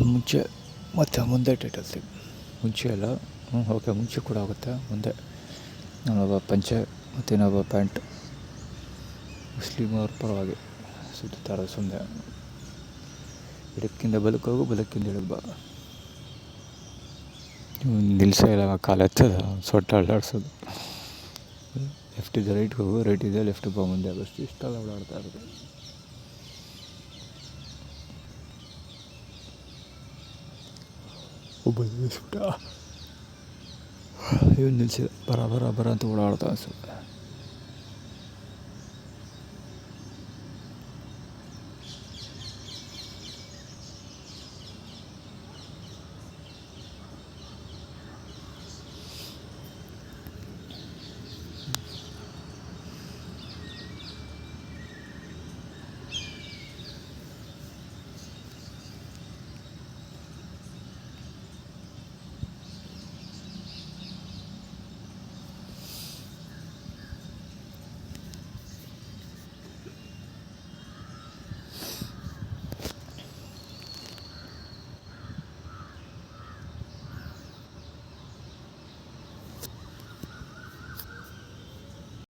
ಮುಂಚೆ ಮತ್ತು ಮುಂದೆ ಟೈಟಲ್ ಸಿಗ್ ಮುಂಚೆ ಅಲ್ಲ ಓಕೆ ಮುಂಚೆ ಕೂಡ ಆಗುತ್ತೆ ಮುಂದೆ ನಾನೊಬ್ಬ ಪಂಚೆ ಮತ್ತು ಇನ್ನೊಬ್ಬ ಪ್ಯಾಂಟ್ ಮುಸ್ಲಿಮ್ ಅವ್ರ ಪರವಾಗಿ ಸುತ್ತುತ್ತಾರೆ ಸುಮ್ಮನೆ ಎಡಕ್ಕಿಂದ ಬಲಕ್ಕೆ ಹೋಗು ಬಲಕ್ಕಿಂದ ಎಡಕ್ಕೆ ಬಾ ನಿಲ್ಲಿಸೇ ಇಲ್ಲ ಕಾಲು ಎತ್ತದ ಸೊಟ್ಟ ಅಲ್ಲಾಡ್ಸೋದು ಲೆಫ್ಟಿಂದ ರೈಟ್ಗೆ ಹೋಗು ರೈಟಿಂದ ಲೆಫ್ಟಿಗೆ ಬಾ ಮುಂದೆ ಆಗೋಷ್ಟು ಇಷ್ಟೆಲ್ಲ ಓಡಾಡ್ತಾ ಇರೋದು ಒಬ್ಬ ನಿಲ್ಲಿಸ್ಬಿಟ್ಟ ಇವನು ನಿಲ್ಲಿಸಿದ ಬರ ಅಂತ ಓಡಾಡ್ತಾ ಅನ್ಸುತ್ತೆ